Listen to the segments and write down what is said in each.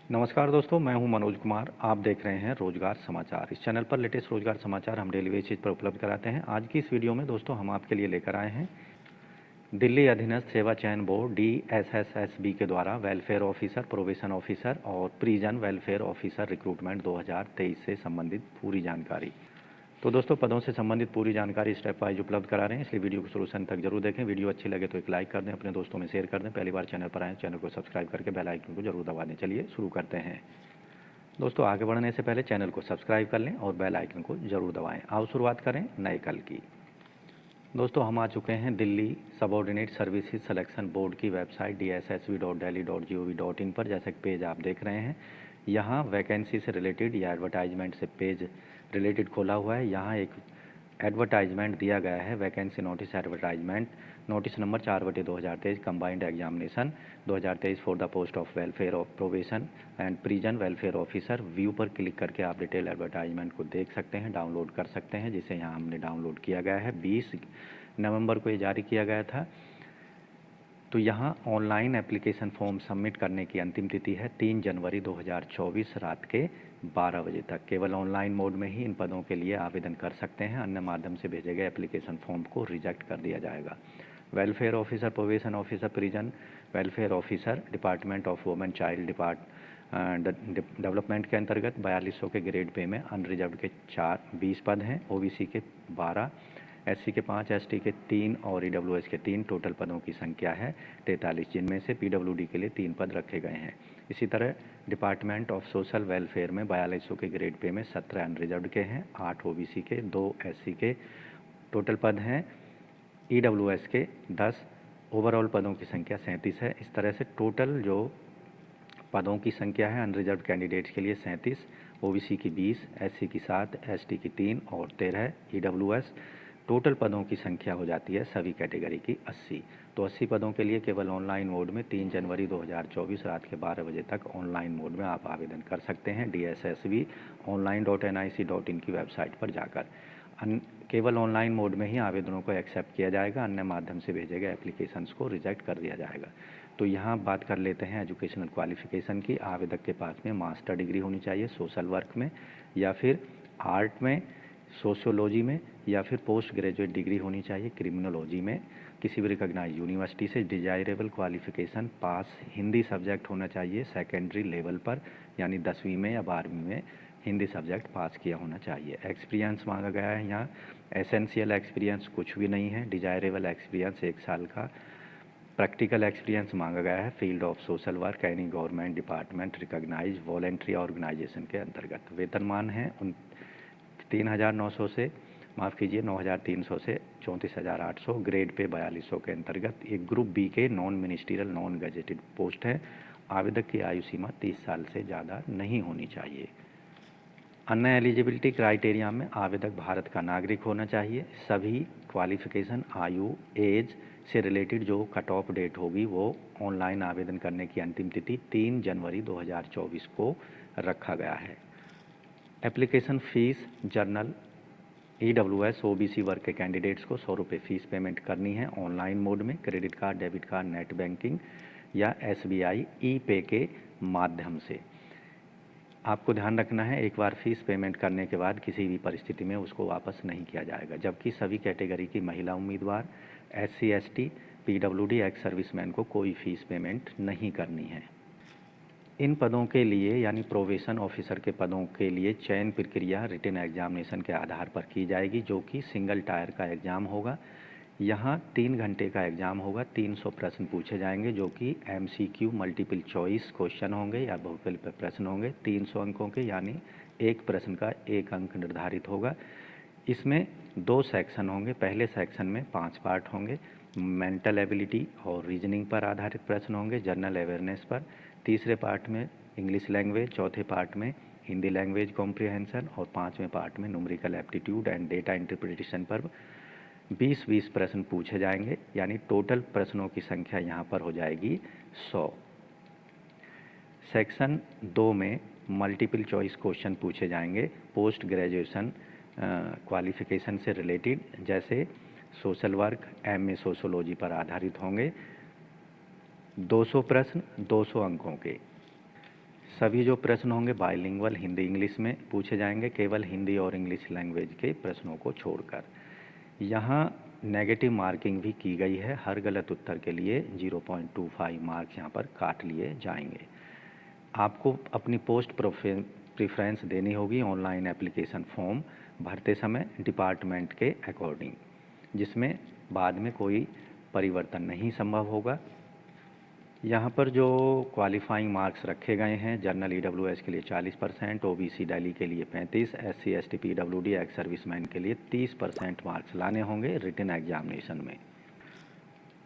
नमस्कार दोस्तों, मैं हूं मनोज कुमार। आप देख रहे हैं रोजगार समाचार। इस चैनल पर लेटेस्ट रोजगार समाचार हम डेली बेसिस पर उपलब्ध कराते हैं। आज की इस वीडियो में दोस्तों हम आपके लिए लेकर आए हैं दिल्ली अधीनस्थ सेवा चयन बोर्ड DSSSB के द्वारा वेलफेयर ऑफिसर, प्रोबेशन ऑफिसर और प्रिजन वेलफेयर ऑफिसर रिक्रूटमेंट 2023 से संबंधित पूरी जानकारी। तो दोस्तों, पदों से संबंधित पूरी जानकारी स्टेप वाइज उपलब्ध करा रहे हैं, इसलिए वीडियो को शुरू से अंत तक जरूर देखें। वीडियो अच्छी लगे तो एक लाइक कर दें, अपने दोस्तों में शेयर कर दें। पहली बार चैनल पर आए चैनल को सब्सक्राइब करके बेल आइकन को जरूर दबा दें। चलिए शुरू करते हैं। दोस्तों, आगे बढ़ने से पहले चैनल को सब्सक्राइब कर लें और बेल आइकन को जरूर दबाएं। आओ शुरुआत करें नए कल की। दोस्तों, हम आ चुके हैं Delhi subordinate services selection board की वेबसाइट dssb.delhi.gov.in पर। जैसे कि पेज आप देख रहे हैं, यहाँ वैकेंसी से रिलेटेड या एडवर्टाइजमेंट से पेज रिलेटेड खोला हुआ है। यहाँ एक एडवर्टाइजमेंट दिया गया है, vacancy notice advertisement, notice number 4/2023 combined examination 2023 for the post of welfare of probation and prison welfare officer. View पर क्लिक करके आप डिटेल एडवर्टाइजमेंट को देख सकते हैं, डाउनलोड कर सकते हैं, जिसे यहाँ हमने डाउनलोड किया गया है। 20 नवंबर को ये जारी किया गया था। तो यहाँ ऑनलाइन एप्लीकेशन फॉर्म सबमिट करने की अंतिम तिथि है 3 जनवरी 2024 रात के 12 बजे तक। केवल ऑनलाइन मोड में ही इन पदों के लिए आवेदन कर सकते हैं, अन्य माध्यम से भेजे गए एप्लीकेशन फॉर्म को रिजेक्ट कर दिया जाएगा। Welfare officer, probation officer, prison welfare officer, department of women child development के अंतर्गत 4200 के ग्रेड पे में अनरिजर्व के 20 पद हैं, ओबीसी के 12, एससी के 5, एसटी के 3 और ईडब्ल्यूएस के 3। टोटल पदों की संख्या है 43, जिनमें से पीडब्ल्यूडी के लिए 3 पद रखे गए हैं। इसी तरह डिपार्टमेंट ऑफ सोशल वेलफेयर में 4200 के ग्रेड पे में 17 अनरिजर्व के हैं, 8 ओबीसी के, 2 एससी के। टोटल पद हैं ईडब्ल्यूएस के 10। ओवरऑल पदों की संख्या 37 है। इस तरह से टोटल जो पदों की संख्या है अनरिजर्व कैंडिडेट्स के लिए 37, ओबीसी की 20, एससी की 7, एसटी की 3 और 13 ईडब्ल्यूएस। टोटल पदों की संख्या हो जाती है सभी कैटेगरी की 80। तो 80 पदों के लिए केवल ऑनलाइन मोड में 3 जनवरी 2024 रात के 12 बजे तक ऑनलाइन मोड में आप आवेदन कर सकते हैं DSSB online.nic.in की वेबसाइट पर जाकर। केवल ऑनलाइन मोड में ही आवेदनों को एक्सेप्ट किया जाएगा, अन्य माध्यम से भेजे गए एप्लीकेशंस को रिजेक्ट कर दिया जाएगा। तो यहाँ बात कर लेते हैं एजुकेशनल क्वालिफिकेशन की। आवेदक के पास में मास्टर डिग्री होनी चाहिए सोशल वर्क में, या फिर आर्ट में, सोशियोलॉजी में, या फिर पोस्ट ग्रेजुएट डिग्री होनी चाहिए क्रिमिनोलॉजी में किसी भी रिकॉग्नाइज यूनिवर्सिटी से। डिजायरेबल क्वालिफिकेशन पास हिंदी सब्जेक्ट होना चाहिए सेकेंडरी लेवल पर, यानी 10वीं में या 12वीं में हिंदी सब्जेक्ट पास किया होना चाहिए। एक्सपीरियंस मांगा गया है यहाँ। एसेंशियल एक्सपीरियंस कुछ भी नहीं है। डिजायरेबल एक्सपीरियंस 1 साल का। प्रैक्टिकल एक्सपीरियंस मांगा गया है field of social work any government department recognise voluntary organisation के अंतर्गत। वेतनमान है 3,900 से, माफ़ कीजिए 9,300 से 34,800। ग्रेड पे 4200 के अंतर्गत। एक ग्रुप बी के non ministerial non gazetted post है। आवेदक की आयु सीमा 30 साल से ज़्यादा नहीं होनी चाहिए। अन्य एलिजिबिलिटी क्राइटेरिया में आवेदक भारत का नागरिक होना चाहिए। सभी क्वालिफिकेशन, आयु, एज से रिलेटेड जो कट ऑफ डेट होगी वो ऑनलाइन आवेदन करने की अंतिम तिथि 3 जनवरी 2024 को रखा गया है। Application fees general EWS OBC वर्ग के कैंडिडेट्स को 100 रुपये फ़ीस पेमेंट करनी है ऑनलाइन मोड में, credit card, debit card, net banking या SBI ई पे के माध्यम से। आपको ध्यान रखना है, एक बार फीस पेमेंट करने के बाद किसी भी परिस्थिति में उसको वापस नहीं किया जाएगा। जबकि सभी कैटेगरी की महिला उम्मीदवार, SC ST, PWD ex serviceman को कोई फ़ीस पेमेंट नहीं करनी है। इन पदों के लिए यानी प्रोबेशन ऑफिसर के पदों के लिए चयन प्रक्रिया रिटन एग्जामिनेशन के आधार पर की जाएगी, जो कि सिंगल टायर का एग्ज़ाम होगा। यहाँ 3 घंटे का एग्ज़ाम होगा। 300 प्रश्न पूछे जाएंगे, जो कि MCQ मल्टीपल चॉइस क्वेश्चन होंगे या बहुकल्प पे प्रश्न होंगे 300 अंकों के, यानी एक प्रश्न का 1 अंक निर्धारित होगा। इसमें 2 सेक्शन होंगे। पहले सेक्शन में 5 पार्ट होंगे। मेंटल एबिलिटी और रीजनिंग पर आधारित प्रश्न होंगे, जनरल अवेयरनेस पर। तीसरे पार्ट में इंग्लिश लैंग्वेज, चौथे पार्ट में हिंदी लैंग्वेज कॉम्प्रिहेंशन और 5वें पार्ट में numerical aptitude and data interpretation पर 20-20 प्रश्न पूछे जाएंगे, यानी टोटल प्रश्नों की संख्या यहाँ पर हो जाएगी 100। सेक्शन 2 में मल्टीपल चॉइस क्वेश्चन पूछे जाएंगे पोस्ट ग्रेजुएशन क्वालिफिकेशन से रिलेटेड, जैसे सोशल वर्क, MA सोशोलॉजी पर आधारित होंगे। 200 प्रश्न 200 अंकों के। सभी जो प्रश्न होंगे बाइलिंगुअल हिंदी इंग्लिश में पूछे जाएंगे, केवल हिंदी और इंग्लिश लैंग्वेज के प्रश्नों को छोड़कर। यहाँ नेगेटिव मार्किंग भी की गई है, हर गलत उत्तर के लिए 0.25 मार्क्स यहाँ पर काट लिए जाएंगे। आपको अपनी पोस्ट प्रेफरेंस देनी होगी ऑनलाइन एप्लीकेशन फॉर्म भरते समय डिपार्टमेंट के अकॉर्डिंग, जिसमें बाद में कोई परिवर्तन नहीं संभव होगा। यहाँ पर जो क्वालिफाइंग मार्क्स रखे गए हैं, जनरल ईडब्ल्यूएस के लिए 40%, ओबीसी दिल्ली के लिए 35%, SC ST PWD ex serviceman के लिए 30% मार्क्स लाने होंगे रिटन एग्जामिनेशन में।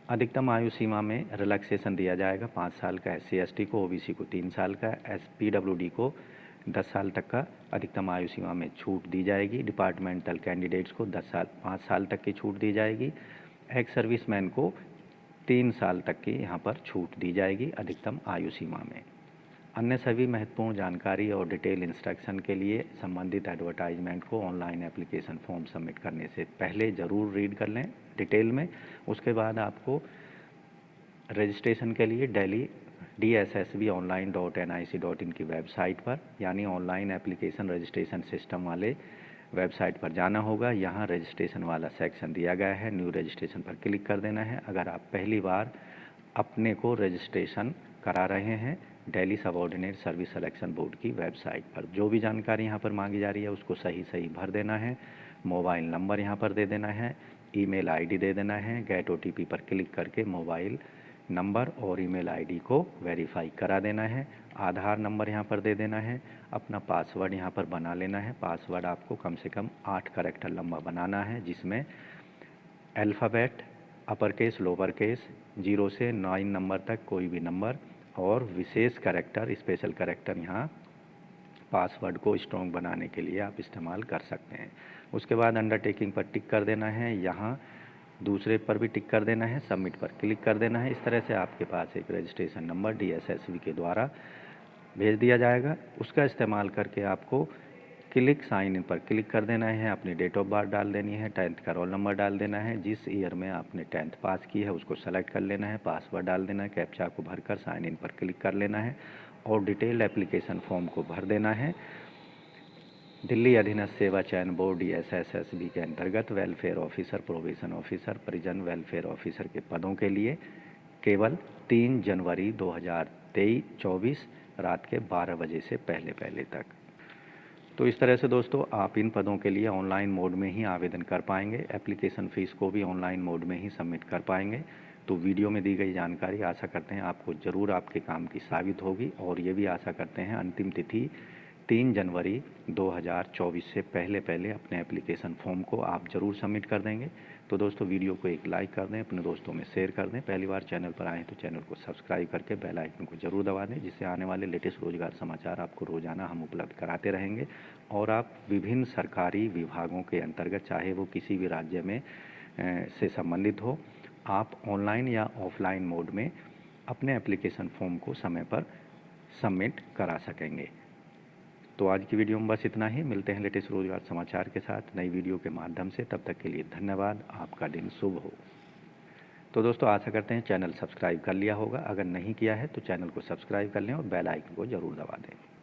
अधिकतम आयु सीमा में रिलैक्सेशन दिया जाएगा 5 साल का एससी एसटी को, ओबीसी को 3 साल का, पीडब्ल्यूडी को 10 साल तक का अधिकतम आयु सीमा में छूट दी जाएगी। डिपार्टमेंटल कैंडिडेट्स को 5 साल तक की छूट दी जाएगी। एक्स सर्विसमैन को 3 साल तक की यहाँ पर छूट दी जाएगी अधिकतम आयु सीमा में। अन्य सभी महत्वपूर्ण जानकारी और डिटेल इंस्ट्रक्शन के लिए संबंधित एडवर्टाइजमेंट को ऑनलाइन एप्लीकेशन फॉर्म सबमिट करने से पहले ज़रूर रीड कर लें डिटेल में। उसके बाद आपको रजिस्ट्रेशन के लिए दिल्ली DSSBonline.nic.in की वेबसाइट पर, यानी ऑनलाइन एप्लीकेशन रजिस्ट्रेशन सिस्टम वाले वेबसाइट पर जाना होगा। यहाँ रजिस्ट्रेशन वाला सेक्शन दिया गया है, न्यू रजिस्ट्रेशन पर क्लिक कर देना है। अगर आप पहली बार अपने को रजिस्ट्रेशन करा रहे हैं Delhi subordinate service selection board की वेबसाइट पर, जो भी जानकारी यहाँ पर मांगी जा रही है उसको सही सही भर देना है। मोबाइल नंबर यहाँ पर दे देना है, ईमेल आईडी दे देना है। गेट ओटीपी पर क्लिक करके मोबाइल नंबर और ईमेल आईडी को वेरीफाई करा देना है। आधार नंबर यहाँ पर दे देना है। अपना पासवर्ड यहाँ पर बना लेना है। पासवर्ड आपको कम से कम 8 कैरेक्टर लंबा बनाना है, जिसमें alphabet upper case lower case 0 से 9 नंबर तक कोई भी नंबर और विशेष कैरेक्टर स्पेशल कैरेक्टर यहाँ पासवर्ड को स्ट्रॉन्ग बनाने के लिए आप इस्तेमाल कर सकते हैं। उसके बाद अंडरटेकिंग पर टिक कर देना है, यहाँ दूसरे पर भी टिक कर देना है, सबमिट पर क्लिक कर देना है। इस तरह से आपके पास एक रजिस्ट्रेशन नंबर DSSB के द्वारा भेज दिया जाएगा। उसका इस्तेमाल करके आपको क्लिक साइन इन पर क्लिक कर देना है, अपनी डेट ऑफ बर्थ डाल देनी है, 10th का रोल नंबर डाल देना है, जिस ईयर में आपने 10th पास की है उसको सेलेक्ट कर लेना है, पासवर्ड डाल देना है, कैप्चा को भरकर साइन इन पर क्लिक कर लेना है और डिटेल्ड एप्लीकेशन फॉर्म को भर देना है। दिल्ली अधीनस्थ सेवा चयन बोर्ड DSSSB के अंतर्गत वेलफेयर ऑफिसर, प्रोबेशन ऑफिसर, परिजन वेलफेयर ऑफिसर के पदों के लिए केवल 3 जनवरी 2024 रात के 12 बजे से पहले तक। तो इस तरह से दोस्तों आप इन पदों के लिए ऑनलाइन मोड में ही आवेदन कर पाएंगे। एप्लीकेशन फ़ीस को भी ऑनलाइन मोड में ही सबमिट कर पाएंगे। तो वीडियो में दी गई जानकारी आशा करते हैं आपको ज़रूर आपके काम की साबित होगी, और ये भी आशा करते हैं अंतिम तिथि 3 जनवरी 2024 से पहले अपने एप्लीकेशन फॉर्म को आप ज़रूर सबमिट कर देंगे। तो दोस्तों वीडियो को एक लाइक कर दें, अपने दोस्तों में शेयर कर दें। पहली बार चैनल पर आएँ तो चैनल को सब्सक्राइब करके बेल आइकन को ज़रूर दबा दें, जिससे आने वाले लेटेस्ट रोजगार समाचार आपको रोज़ाना हम उपलब्ध कराते रहेंगे। और आप विभिन्न सरकारी विभागों के अंतर्गत, चाहे वो किसी भी राज्य में से संबंधित हो, आप ऑनलाइन या ऑफलाइन मोड में अपने एप्लीकेशन फॉर्म को समय पर सबमिट करा सकेंगे। तो आज की वीडियो में बस इतना ही। मिलते हैं लेटेस्ट रोजगार समाचार के साथ नई वीडियो के माध्यम से। तब तक के लिए धन्यवाद। आपका दिन शुभ हो। तो दोस्तों आशा करते हैं चैनल सब्सक्राइब कर लिया होगा। अगर नहीं किया है तो चैनल को सब्सक्राइब कर लें और बेल आइकन को ज़रूर दबा दें।